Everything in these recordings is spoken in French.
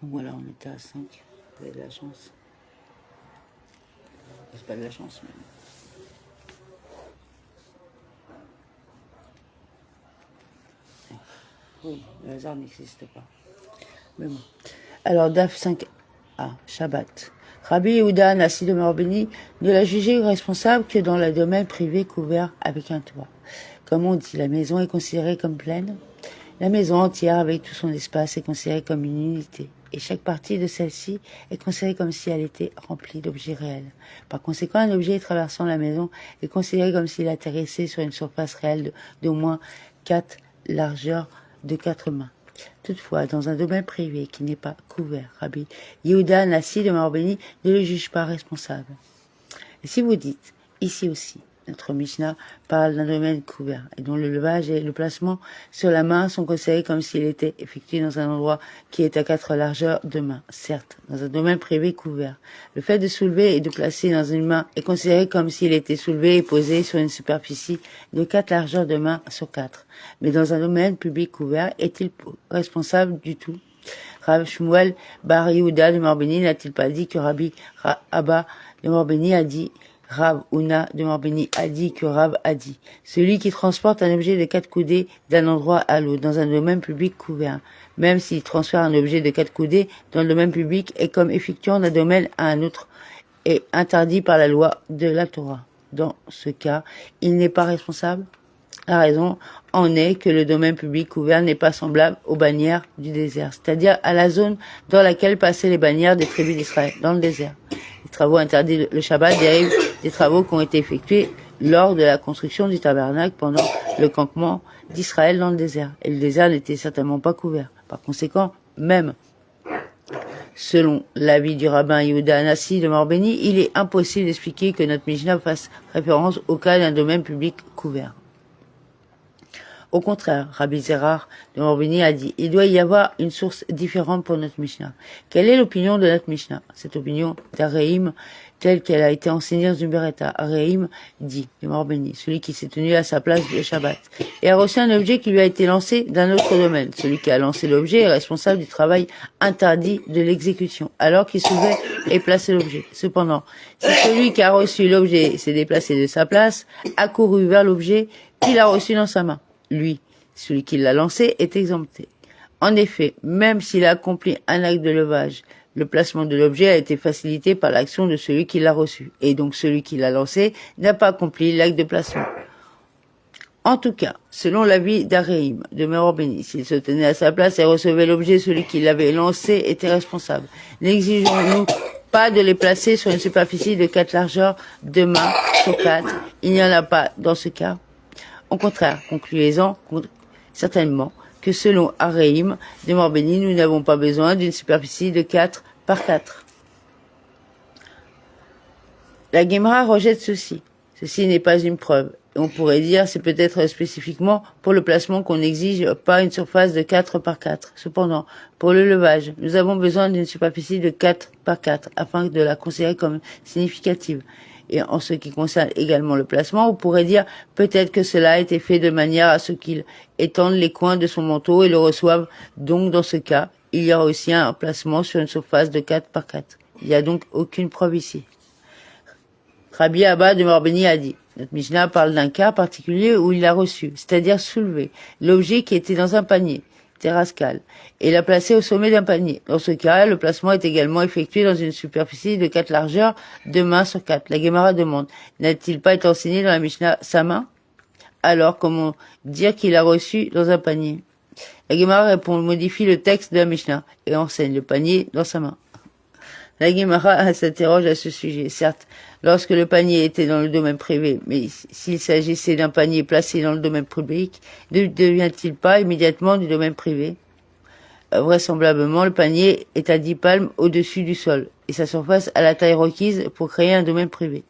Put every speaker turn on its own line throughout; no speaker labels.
Donc voilà, on était à 5. Vous avez de la chance. C'est pas de la chance, mais... Oui, le hasard n'existe pas. Mais bon. Alors, DAF 5a, Shabbat. Rabbi Yehuda, Nassi de Morbeni, ne l'a jugé responsable que dans le domaine privé couvert avec un toit. Comme on dit, la maison est considérée comme pleine. La maison entière, avec tout son espace, est considérée comme une unité. Et chaque partie de celle-ci est considérée comme si elle était remplie d'objets réels. Par conséquent, un objet traversant la maison est considéré comme s'il atterrissait sur une surface réelle d'au moins 4 largeurs de 4 mains. Toutefois, dans un domaine privé qui n'est pas couvert, Rabbi Yehuda Nassi de Morbeni ne le juge pas responsable. Et si vous dites, ici aussi, notre Mishnah parle d'un domaine couvert et dont le levage et le placement sur la main sont considérés comme s'il était effectué dans un endroit qui est à 4 largeurs de main. Certes, dans un domaine privé couvert, le fait de soulever et de placer dans une main est considéré comme s'il était soulevé et posé sur une superficie de 4 largeurs de main sur 4. Mais dans un domaine public couvert, est-il responsable du tout? Rav Shmuel Bar Yehuda de Morbeni n'a-t-il pas dit que Rabbi Abba de Morbeni a dit Rav Una de Morbeni a dit que Rav a dit. Celui qui transporte un objet de 4 coudées d'un endroit à l'autre dans un domaine public couvert, même s'il transfère un objet de 4 coudées dans le domaine public, est comme effectuant d'un domaine à un autre et interdit par la loi de la Torah. Dans ce cas, il n'est pas responsable. La raison en est que le domaine public couvert n'est pas semblable aux bannières du désert, c'est-à-dire à la zone dans laquelle passaient les bannières des tribus d'Israël, dans le désert. Les travaux interdits le Shabbat dérivent des travaux qui ont été effectués lors de la construction du tabernacle pendant le campement d'Israël dans le désert. Et le désert n'était certainement pas couvert. Par conséquent, même selon l'avis du rabbin Yehuda Nassi de Morbeni, il est impossible d'expliquer que notre Mishnah fasse référence au cas d'un domaine public couvert. Au contraire, Rabbi Zerach de Morbeni a dit, il doit y avoir une source différente pour notre Mishnah. Quelle est l'opinion de notre Mishnah? Cette opinion d'Areim, telle qu'elle a été enseignée dans une Beretta. Areim dit, de Morbeni, celui qui s'est tenu à sa place le Shabbat, et a reçu un objet qui lui a été lancé d'un autre domaine. Celui qui a lancé l'objet est responsable du travail interdit de l'exécution, alors qu'il soulevait et plaçait l'objet. Cependant, si celui qui a reçu l'objet s'est déplacé de sa place, a couru vers l'objet qu'il a reçu dans sa main, lui, celui qui l'a lancé, est exempté. En effet, même s'il a accompli un acte de levage, le placement de l'objet a été facilité par l'action de celui qui l'a reçu, et donc celui qui l'a lancé n'a pas accompli l'acte de placement. En tout cas, selon l'avis d'Areim, de Morbeni, s'il se tenait à sa place et recevait l'objet, celui qui l'avait lancé était responsable. N'exigeons-nous pas de les placer sur une superficie de 4 largeurs de main sur 4. Il n'y en a pas dans ce cas. Au contraire, concluez-en certainement que selon Areim de Morbeni, nous n'avons pas besoin d'une superficie de 4 par 4. La Gemara rejette ceci. Ceci n'est pas une preuve. On pourrait dire c'est peut-être spécifiquement pour le placement qu'on n'exige pas une surface de 4 par 4. Cependant, pour le levage, nous avons besoin d'une superficie de 4 par 4 afin de la considérer comme significative. Et en ce qui concerne également le placement, on pourrait dire peut-être que cela a été fait de manière à ce qu'il étende les coins de son manteau et le reçoive. Donc dans ce cas, il y aura aussi un placement sur une surface de 4 par 4. Il n'y a donc aucune preuve ici. Rabbi Abba de Morbeni a dit, notre Mishnah parle d'un cas particulier où il a reçu, c'est-à-dire soulevé, l'objet qui était dans un panier, terrascal, et l'a placé au sommet d'un panier. Dans ce cas, le placement est également effectué dans une superficie de 4 largeurs de main sur 4. La Gemara demande, n'a-t-il pas été enseigné dans la Mishnah sa main? Alors, comment dire qu'il a reçu dans un panier? La Gemara répond, modifie le texte de la Mishnah et enseigne le panier dans sa main. La Gemara s'interroge à ce sujet. Certes, lorsque le panier était dans le domaine privé, mais s'il s'agissait d'un panier placé dans le domaine public, ne devient-il pas immédiatement du domaine privé? Vraisemblablement, le panier est à 10 palmes au-dessus du sol, et sa surface a la taille requise pour créer un domaine privé.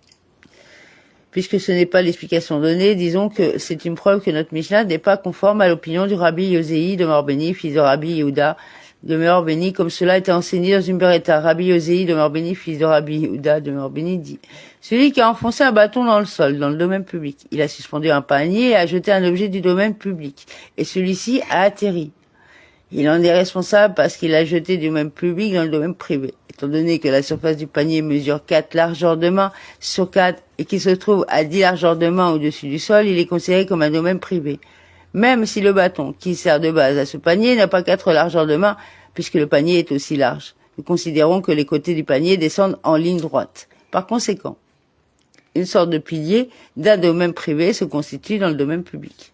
Puisque ce n'est pas l'explication donnée, disons que c'est une preuve que notre Mishnah n'est pas conforme à l'opinion du Rabbi Yosei de Morbeni, fils de Rabbi Yehuda de Morbeni, comme cela a été enseigné dans une Beretta. Rabbi Yosei de Morbeni, fils de Rabbi Yehuda de Morbeni, dit, celui qui a enfoncé un bâton dans le sol, dans le domaine public, il a suspendu un panier et a jeté un objet du domaine public, et celui-ci a atterri. Il en est responsable parce qu'il a jeté du domaine public dans le domaine privé. Étant donné que la surface du panier mesure 4 largeurs de main sur 4 et qu'il se trouve à 10 largeurs de main au-dessus du sol, il est considéré comme un domaine privé. Même si le bâton qui sert de base à ce panier n'a pas 4 largeurs de main, puisque le panier est aussi large. Nous considérons que les côtés du panier descendent en ligne droite. Par conséquent, une sorte de pilier d'un domaine privé se constitue dans le domaine public.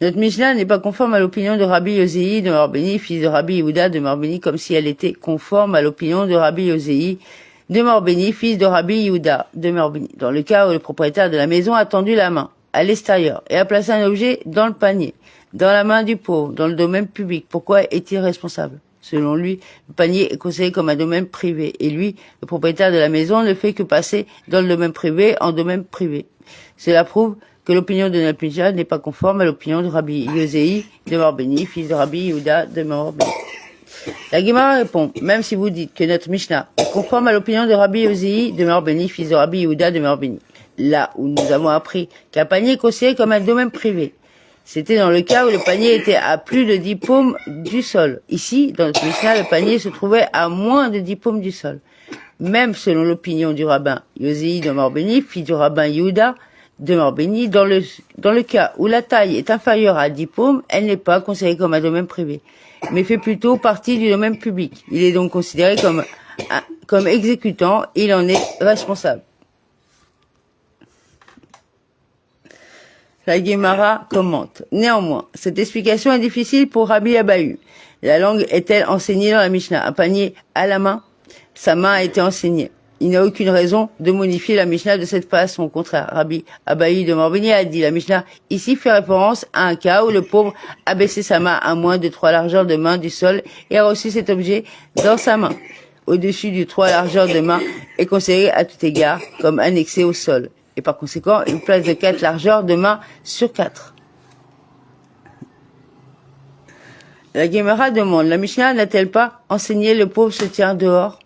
Notre Mishnah n'est pas conforme à l'opinion de Rabbi Yosei de Morbeni, fils de Rabbi Yehuda de Morbeni, comme si elle était conforme à l'opinion de Rabbi Yosei de Morbeni, fils de Rabbi Yehuda de Morbeni. Dans le cas où le propriétaire de la maison a tendu la main à l'extérieur et a placé un objet dans le panier, dans la main du pauvre, dans le domaine public, pourquoi est-il responsable? Selon lui, le panier est considéré comme un domaine privé et lui, le propriétaire de la maison, ne fait que passer dans le domaine privé en domaine privé. Cela prouve que l'opinion de notre Mishnah n'est pas conforme à l'opinion de Rabbi Yosei de Morbeni, fils de Rabbi Yehuda de Morbeni. La Gemara répond, même si vous dites que notre Mishnah est conforme à l'opinion de Rabbi Yosei de Morbeni, fils de Rabbi Yehuda de Morbeni, là où nous avons appris qu'un panier est considéré comme un domaine privé, c'était dans le cas où le panier était à plus de 10 paumes du sol. Ici, dans notre Mishnah, le panier se trouvait à moins de 10 paumes du sol. Même selon l'opinion du rabbin Yosei de Morbeni, fils du rabbin Yehuda de Morbeni, dans le cas où la taille est inférieure à 10 paumes, elle n'est pas considérée comme un domaine privé, mais fait plutôt partie du domaine public. Il est donc considéré comme exécutant, il en est responsable. La Gemara commente. Néanmoins, cette explication est difficile pour Rabbi Abahu. La langue est-elle enseignée dans la Mishnah? Un panier à la main, sa main a été enseignée. Il n'y a aucune raison de modifier la Mishnah de cette façon. Au contraire, Rabbi Abahu de Morbeni a dit, la Mishnah ici fait référence à un cas où le pauvre a baissé sa main à moins de 3 largeurs de main du sol et a reçu cet objet dans sa main. Au-dessus du 3 largeurs de main est considéré à tout égard comme annexé au sol. Et par conséquent, une place de 4 largeurs de main sur 4. La Gemara demande, la Mishnah n'a-t-elle pas enseigné le pauvre se tient dehors?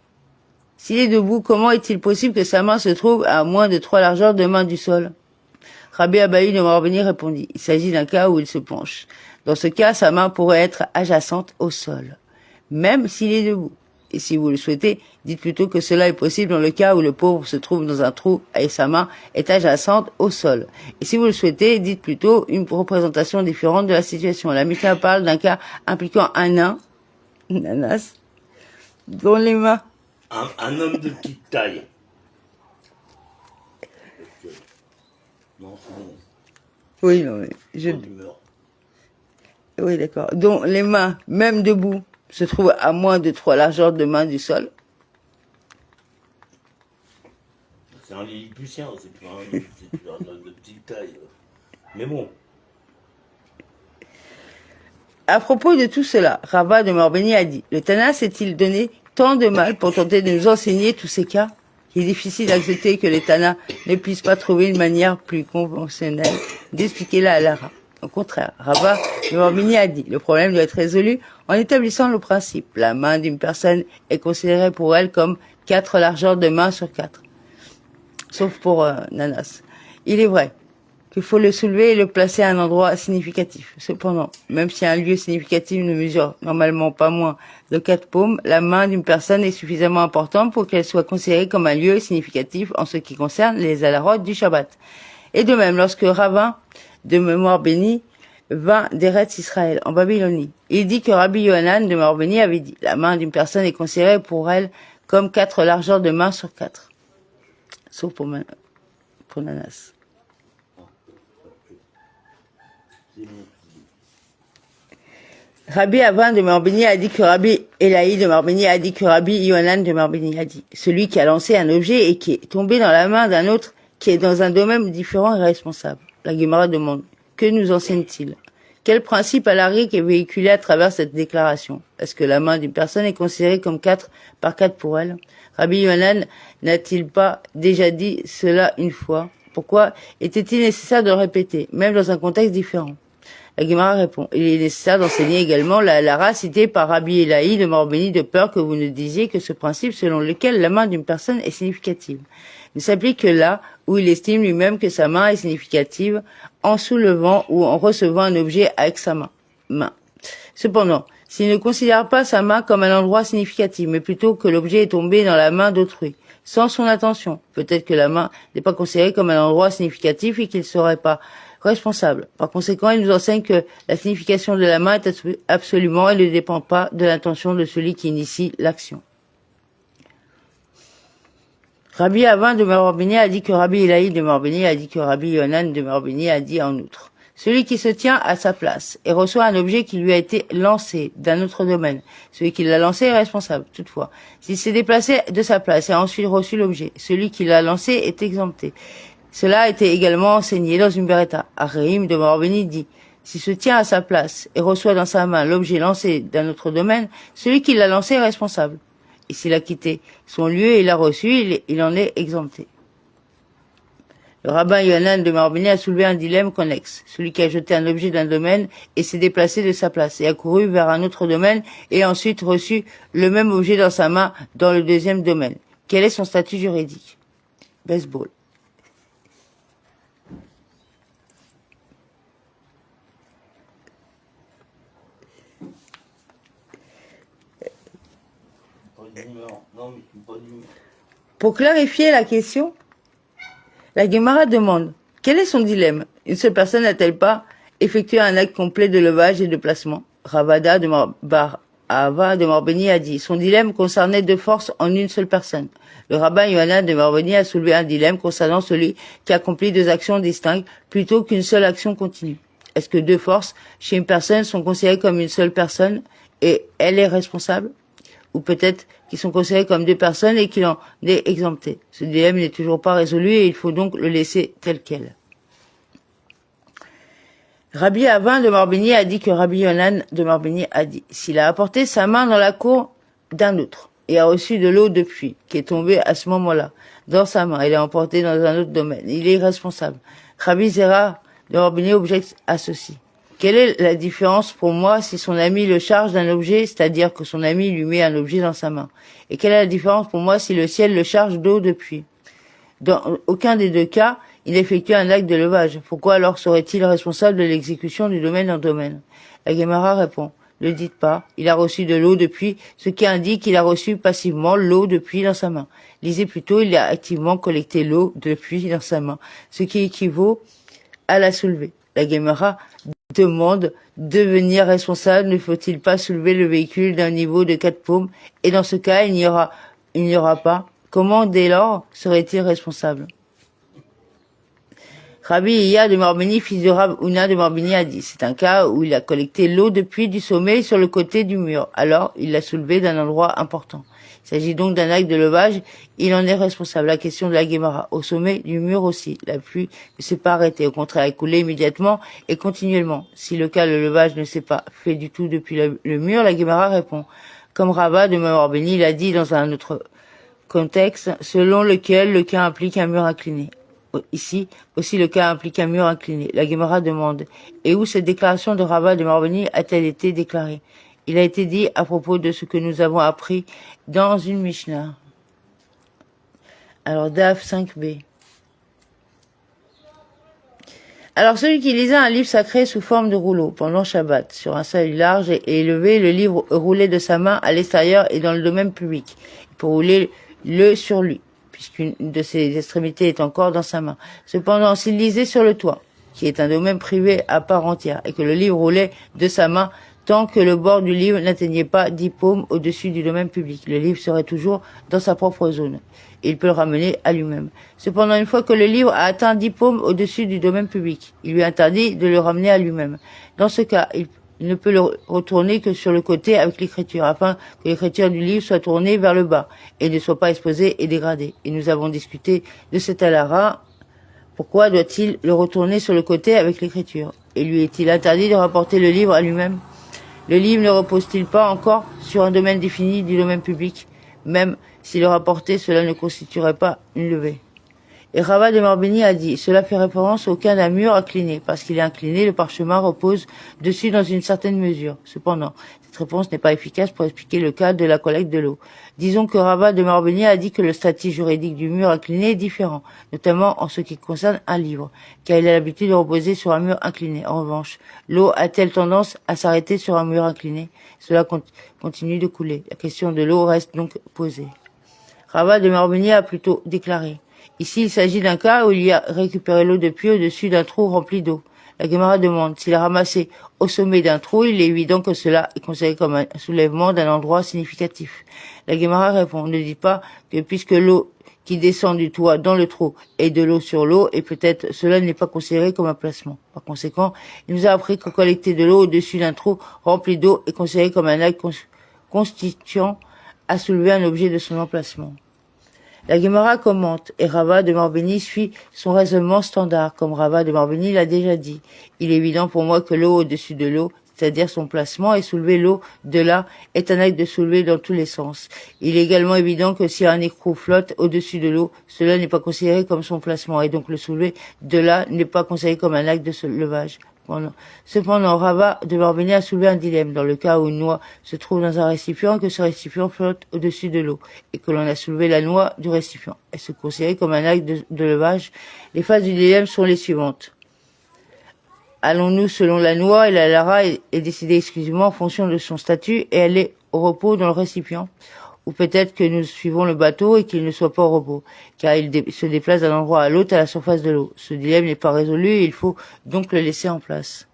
S'il est debout, comment est-il possible que sa main se trouve à moins de 3 largeurs de main du sol? Rabbi Abahu de Morbeni répondit, il s'agit d'un cas où il se penche. Dans ce cas, sa main pourrait être adjacente au sol, même s'il est debout. Et si vous le souhaitez, dites plutôt que cela est possible dans le cas où le pauvre se trouve dans un trou et sa main est adjacente au sol. Et si vous le souhaitez, dites plutôt une représentation différente de la situation. La Mishnah parle d'un cas impliquant un nain, nanas, dont les mains...
Un homme de petite taille. Non, c'est bon.
Oui, non, mais oui, d'accord. Dont les mains, même debout, se trouvent à moins de 3 largeurs de main du sol.
C'est un Lilliputien, c'est pas un homme de petite taille. Mais bon.
À propos de tout cela, Rava de Morbeni a dit, le Tana s'est-il donné tant de mal pour tenter de nous enseigner tous ces cas? Il est difficile d'accepter que les Tana ne puissent pas trouver une manière plus conventionnelle d'expliquer la halara. Au contraire, Rava de Morbeni a dit, le problème doit être résolu en établissant le principe. La main d'une personne est considérée pour elle comme 4 largeurs de main sur 4. Sauf pour Nanas. Il est vrai qu'il faut le soulever et le placer à un endroit significatif. Cependant, même si un lieu significatif ne mesure normalement pas moins de 4 paumes, la main d'une personne est suffisamment importante pour qu'elle soit considérée comme un lieu significatif en ce qui concerne les halarot du Shabbat. Et de même, lorsque Ravin de Morbeni vint d'Eretz Israël, en Babylonie, il dit que Rabbi Yohanan de Morbeni avait dit, la main d'une personne est considérée pour elle comme 4 largeurs de main sur 4. Sauf pour Nanas. Rabbi Avin de Morbeni a dit que Rabbi Elaï de Morbeni a dit que Rabbi Yohanan de Morbeni a dit, celui qui a lancé un objet et qui est tombé dans la main d'un autre qui est dans un domaine différent est responsable. La Gemara demande, que nous enseigne-t-il? Quel principe alarique est véhiculé à travers cette déclaration? Est-ce que la main d'une personne est considérée comme 4 par 4 pour elle? Rabbi Yohanan n'a-t-il pas déjà dit cela une fois? Pourquoi était-il nécessaire de le répéter, même dans un contexte différent? La Gemara répond, il est nécessaire d'enseigner également la halara citée par Rabbi Elaï de Morbeni de peur que vous ne disiez que ce principe selon lequel la main d'une personne est significative ne s'applique que là où il estime lui-même que sa main est significative en soulevant ou en recevant un objet avec sa main. Cependant, s'il ne considère pas sa main comme un endroit significatif, mais plutôt que l'objet est tombé dans la main d'autrui, sans son intention, peut-être que la main n'est pas considérée comme un endroit significatif et qu'il ne serait pas responsable. Par conséquent, il nous enseigne que la signification de la main est absolument et ne dépend pas de l'intention de celui qui initie l'action. Rabbi Avin de Merorbini a dit que Rabbi Ilaï de Merorbini a dit que Rabbi Yohanan de Merorbini a dit en outre. Celui qui se tient à sa place et reçoit un objet qui lui a été lancé d'un autre domaine. Celui qui l'a lancé est responsable, toutefois. S'il s'est déplacé de sa place et a ensuite reçu l'objet, celui qui l'a lancé est exempté. Cela a été également enseigné dans une Beretta. Aréim de Merorbini dit, s'il se tient à sa place et reçoit dans sa main l'objet lancé d'un autre domaine, celui qui l'a lancé est responsable. Et s'il a quitté son lieu et l'a reçu, il en est exempté. Le rabbin Yohanan de Merorbini a soulevé un dilemme connexe. Celui qui a jeté un objet d'un domaine et s'est déplacé de sa place et a couru vers un autre domaine et a ensuite reçu le même objet dans sa main dans le deuxième domaine. Quel est son statut juridique? Baseball.
Non, mais pas d'humeur.
Pour clarifier la question, la Gemara demande, quel est son dilemme? Une seule personne n'a-t-elle pas effectué un acte complet de levage et de placement? Ravada de Bar Ava de Merorbini a dit, son dilemme concernait deux forces en une seule personne. Le rabbin Yohanan de Merorbini a soulevé un dilemme concernant celui qui accomplit deux actions distinctes plutôt qu'une seule action continue. Est-ce que deux forces chez une personne sont considérées comme une seule personne et elle est responsable? Ou peut-être qu'ils sont considérés comme deux personnes et qu'il en est exempté. Ce dilemme n'est toujours pas résolu et il faut donc le laisser tel quel. Rabbi Avin de Merorbini a dit que Rabbi Yohanan de Merorbini a dit, s'il a apporté sa main dans la cour d'un autre et a reçu de l'eau de pluie qui est tombée à ce moment-là dans sa main et l'a emportée dans un autre domaine, il est irresponsable. Rabbi Zera de Merorbini objecte à ceci. Quelle est la différence pour moi si son ami le charge d'un objet, c'est-à-dire que son ami lui met un objet dans sa main? Et quelle est la différence pour moi si le ciel le charge d'eau de pluie? Dans aucun des deux cas, il effectue un acte de levage. Pourquoi alors serait-il responsable de l'exécution du domaine en domaine? La Gemara répond, ne dites pas, il a reçu de l'eau de pluie, ce qui indique qu'il a reçu passivement l'eau de pluie dans sa main. Lisez plutôt, il a activement collecté l'eau de pluie dans sa main, ce qui équivaut à la soulever. La Gemara demande devenir responsable, ne faut-il pas soulever le véhicule d'un niveau de 4 paumes? Et dans ce cas, il n'y aura pas. Comment dès lors serait-il responsable? Rabbi Iya de Merorbini, fils de Rab Huna de Merorbini, a dit, c'est un cas où il a collecté l'eau de pluie du sommet sur le côté du mur. Alors, il l'a soulevée d'un endroit important. Il s'agit donc d'un acte de levage, il en est responsable. La question de la Gemara, au sommet du mur aussi, la pluie ne s'est pas arrêtée, au contraire, elle coulait immédiatement et continuellement. Si le levage ne s'est pas fait du tout depuis le mur, la Gemara répond, comme Rava de Merorbini l'a dit dans un autre contexte, selon lequel le cas implique un mur incliné. Ici, aussi le cas implique un mur incliné. La Gemara demande, et où cette déclaration de Rava de Merorbini a-t-elle été déclarée? Il a été dit à propos de ce que nous avons appris dans une Mishnah. Alors, Daf 5b. Alors, celui qui lisait un livre sacré sous forme de rouleau pendant Shabbat, sur un seuil large et élevé, le livre roulé de sa main à l'extérieur et dans le domaine public, pour rouler le sur lui, puisqu'une de ses extrémités est encore dans sa main. Cependant, s'il lisait sur le toit, qui est un domaine privé à part entière, et que le livre roulait de sa main, tant que le bord du livre n'atteignait pas 10 paumes au-dessus du domaine public, le livre serait toujours dans sa propre zone. Il peut le ramener à lui-même. Cependant, une fois que le livre a atteint 10 paumes au-dessus du domaine public, il lui est interdit de le ramener à lui-même. Dans ce cas, il ne peut le retourner que sur le côté avec l'écriture, afin que l'écriture du livre soit tournée vers le bas et ne soit pas exposée et dégradée. Et nous avons discuté de cet alara. Pourquoi doit-il le retourner sur le côté avec l'écriture? Et lui est-il interdit de rapporter le livre à lui-même? Le livre ne repose-t-il pas encore sur un domaine défini du domaine public? Même s'il le rapportait, cela ne constituerait pas une levée. Et Rava de Marbeni a dit, cela fait référence au cas d'un mur incliné. Parce qu'il est incliné, le parchemin repose dessus dans une certaine mesure. Cependant, cette réponse n'est pas efficace pour expliquer le cas de la collecte de l'eau. Disons que Rava de Marbeni a dit que le statut juridique du mur incliné est différent, notamment en ce qui concerne un livre, car il a l'habitude de reposer sur un mur incliné. En revanche, l'eau a-t-elle tendance à s'arrêter sur un mur incliné? Cela continue de couler. La question de l'eau reste donc posée. Rava de Marbeni a plutôt déclaré. Ici, il s'agit d'un cas où il y a récupéré l'eau de puits au-dessus d'un trou rempli d'eau. La Gemara demande s'il a ramassé au sommet d'un trou, il est évident que cela est considéré comme un soulèvement d'un endroit significatif. La Gemara répond, ne dit pas que puisque l'eau qui descend du toit dans le trou est de l'eau sur l'eau, et peut-être cela n'est pas considéré comme un placement. Par conséquent, il nous a appris que collecter de l'eau au-dessus d'un trou rempli d'eau est considéré comme un acte constituant à soulever un objet de son emplacement. La Gemara commente, et Rava de Marbeni suit son raisonnement standard, comme Rava de Marbeni l'a déjà dit. Il est évident pour moi que l'eau au-dessus de l'eau, c'est-à-dire son placement, et soulever l'eau de là, est un acte de soulever dans tous les sens. Il est également évident que si un écrou flotte au-dessus de l'eau, cela n'est pas considéré comme son placement, et donc le soulever de là n'est pas considéré comme un acte de soulevage. Cependant, Rava de Marbeni a soulevé un dilemme dans le cas où une noix se trouve dans un récipient et que ce récipient flotte au-dessus de l'eau et que l'on a soulevé la noix du récipient. Elle se considère comme un acte de levage. Les phases du dilemme sont les suivantes. Allons-nous selon la noix et la lara est décidée exclusivement en fonction de son statut et elle est au repos dans le récipient? Ou peut-être que nous suivons le bateau et qu'il ne soit pas au repos, car il se déplace d'un endroit à l'autre à la surface de l'eau. Ce dilemme n'est pas résolu et il faut donc le laisser en place.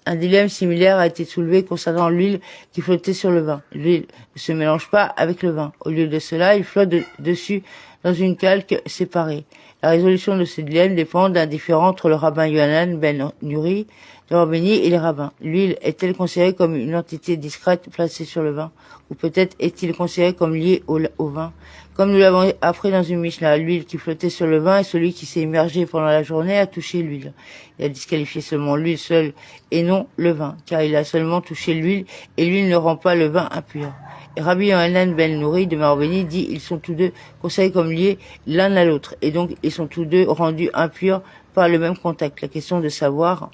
Un dilemme similaire a été soulevé concernant l'huile qui flottait sur le vin. L'huile ne se mélange pas avec le vin. Au lieu de cela, il flotte dessus dans une calque séparée. La résolution de ce dilemme dépend d'un différend entre le rabbin Yohanan ben Nuri de Marbeni et les rabbins. L'huile est-elle considérée comme une entité discrète placée sur le vin? Ou peut-être est-il considéré comme lié au vin? Comme nous l'avons appris dans une Mishnah, l'huile qui flottait sur le vin est celui qui s'est immergé pendant la journée à toucher l'huile. Il a disqualifié seulement l'huile seule et non le vin, car il a seulement touché l'huile et l'huile ne rend pas le vin impur. Et Rabbi Yohanan ben Nouri de Marbeni dit ils sont tous deux considérés comme liés l'un à l'autre et donc ils sont tous deux rendus impurs par le même contact. La question de savoir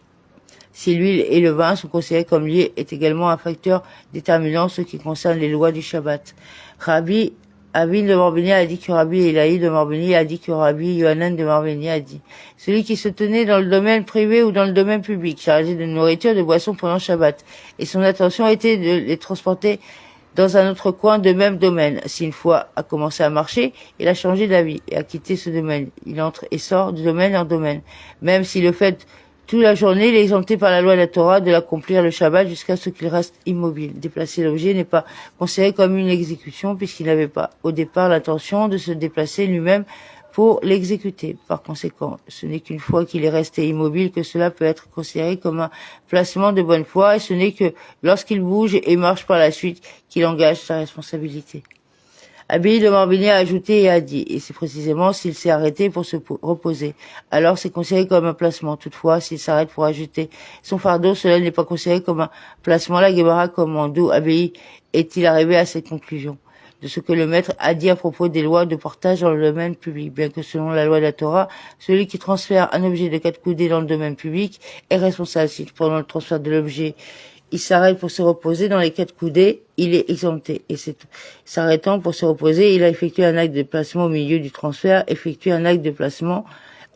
si l'huile et le vin sont considérés comme liés est également un facteur déterminant en ce qui concerne les lois du Shabbat. Rabbi Avin de Marbeni a dit que Rabbi Elaï de Marbeni a dit que Rabbi Yohanan de Marbeni a dit celui qui se tenait dans le domaine privé ou dans le domaine public, chargé de nourriture et de boissons pendant Shabbat, et son intention était de les transporter dans un autre coin de même domaine. Si une fois a commencé à marcher, il a changé d'avis et a quitté ce domaine. Il entre et sort de domaine en domaine. Même s'il le fait toute la journée, il est exempté par la loi de la Torah de l'accomplir le Shabbat jusqu'à ce qu'il reste immobile. Déplacer l'objet n'est pas considéré comme une exécution puisqu'il n'avait pas au départ l'intention de se déplacer lui-même pour l'exécuter. Par conséquent, ce n'est qu'une fois qu'il est resté immobile que cela peut être considéré comme un placement de bonne foi et ce n'est que lorsqu'il bouge et marche par la suite qu'il engage sa responsabilité. Abbaye de Marbeni a ajouté et a dit, et c'est précisément s'il s'est arrêté pour se reposer. Alors c'est considéré comme un placement. Toutefois, s'il s'arrête pour ajouter son fardeau, cela n'est pas considéré comme un placement. La Gemara commande. D'où Abbaye est-il arrivé à cette conclusion? De ce que le maître a dit à propos des lois de portage dans le domaine public. Bien que selon la loi de la Torah, celui qui transfère un objet de 4 coudées dans le domaine public est responsable. Si pendant le transfert de l'objet, il s'arrête pour se reposer dans les 4 coudées, il est exempté. Et s'arrêtant pour se reposer, il a effectué un acte de placement au milieu du transfert, effectué un acte de placement.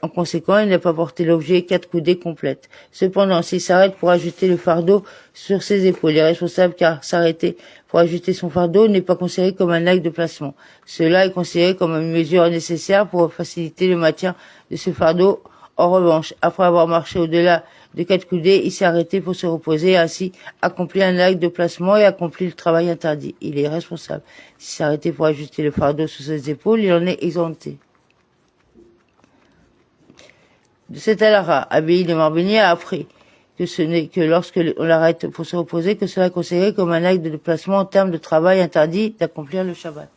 En conséquent, il n'a pas porté l'objet 4 coudées complètes. Cependant, s'il s'arrête pour ajouter le fardeau sur ses épaules, il est responsable car s'arrêter pour ajouter son fardeau n'est pas considéré comme un acte de placement. Cela est considéré comme une mesure nécessaire pour faciliter le maintien de ce fardeau. En revanche, après avoir marché au-delà de 4 coudées, il s'est arrêté pour se reposer et ainsi accompli un acte de placement et accompli le travail interdit. Il est responsable. S'il s'est arrêté pour ajuster le fardeau sur ses épaules, il en est exempté. De cet alara, Abbaye de Marbeni a appris que ce n'est que lorsque on l'arrête pour se reposer que cela est considéré comme un acte de placement en termes de travail interdit d'accomplir le Shabbat.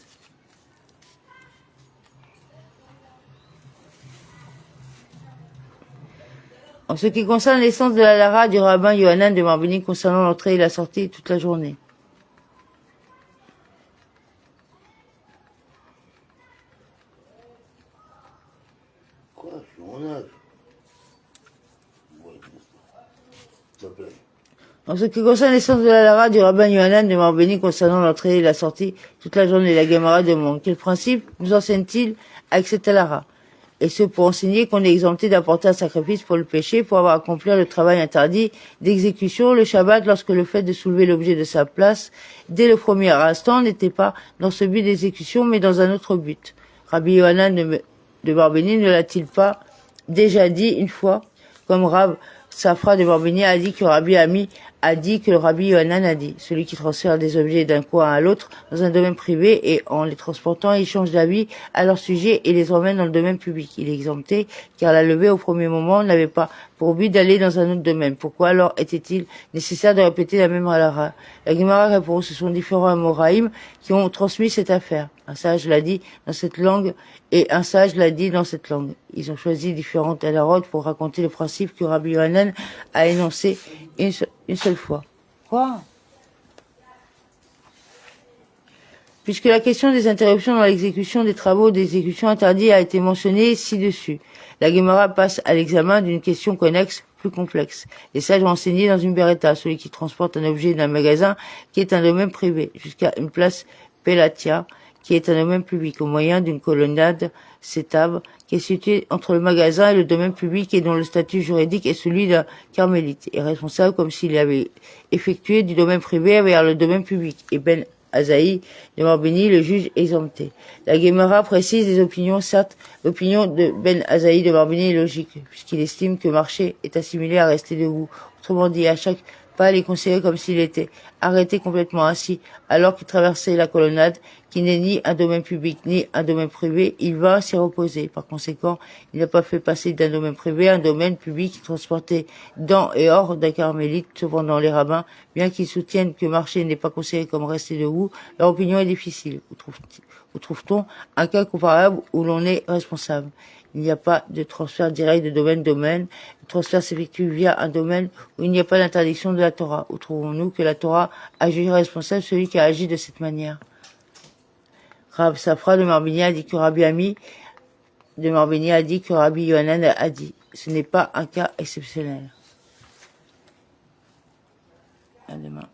En ce qui concerne l'essence de la lara du rabbin Yohanan de Marbeni concernant l'entrée et la sortie toute la journée.
mon âge. Ouais, ça plaît.
En ce qui concerne l'essence de la Lara du rabbin Yohanan de Marbéni concernant l'entrée et la sortie toute la journée, la Gemara demande quel principe nous enseigne-t-il avec cette Lara? Et ce pour enseigner qu'on est exempté d'apporter un sacrifice pour le péché, pour avoir accompli le travail interdit d'exécution, le Shabbat, lorsque le fait de soulever l'objet de sa place, dès le premier instant, n'était pas dans ce but d'exécution, mais dans un autre but. Rabbi Yohanan de Marbéni ne l'a-t-il pas déjà dit une fois, comme Rav Safra de Marbéni a dit que Rabbi Ami a dit que le Rabbi Yohanan a dit. Celui qui transfère des objets d'un coin à l'autre dans un domaine privé et en les transportant, il change d'avis à leur sujet et les emmène dans le domaine public. Il est exempté car la levée au premier moment n'avait pas pour but d'aller dans un autre domaine. Pourquoi alors était-il nécessaire de répéter la même halakha? La Gemara répond, ce sont différents Amoraïm qui ont transmis cette affaire. Un sage l'a dit dans cette langue et un sage l'a dit dans cette langue. Ils ont choisi différentes halakhot pour raconter le principe que Rabbi Yohanan a énoncé une seule fois. Quoi? Puisque la question des interruptions dans l'exécution des travaux d'exécution interdits a été mentionnée ci-dessus, la Gemara passe à l'examen d'une question connexe plus complexe. Les sages ont enseigné dans une beretta, celui qui transporte un objet d'un magasin qui est un domaine privé, jusqu'à une place Pelatia, qui est un domaine public, au moyen d'une colonnade sétable, qui est située entre le magasin et le domaine public et dont le statut juridique est celui d'un carmélite, et responsable comme s'il avait effectué du domaine privé vers le domaine public, et Ben Azaï de Marbéni, le juge exempté. La Gemara précise les opinions, certes, l'opinion de Ben Azaï de Marbéni est logique, puisqu'il estime que marcher est assimilé à rester debout. Autrement dit, à chaque pas, il est considéré comme s'il était arrêté complètement assis, alors qu'il traversait la colonnade, qui n'est ni un domaine public ni un domaine privé, il va s'y reposer. Par conséquent, il n'a pas fait passer d'un domaine privé à un domaine public transporté dans et hors d'un carmélite. Cependant, les rabbins, bien qu'ils soutiennent que marcher n'est pas considéré comme rester debout, leur opinion est difficile. Où trouve-t-on un cas comparable où l'on est responsable? Il n'y a pas de transfert direct de domaine-domaine. Le transfert s'effectue via un domaine où il n'y a pas d'interdiction de la Torah. Où trouvons-nous que la Torah a jugé responsable celui qui a agi de cette manière? Rav Safra de Marbéni a dit que Rabbi Ami de Marbéni a dit que Rabbi Yohanan a dit. Ce n'est pas un cas exceptionnel. À demain.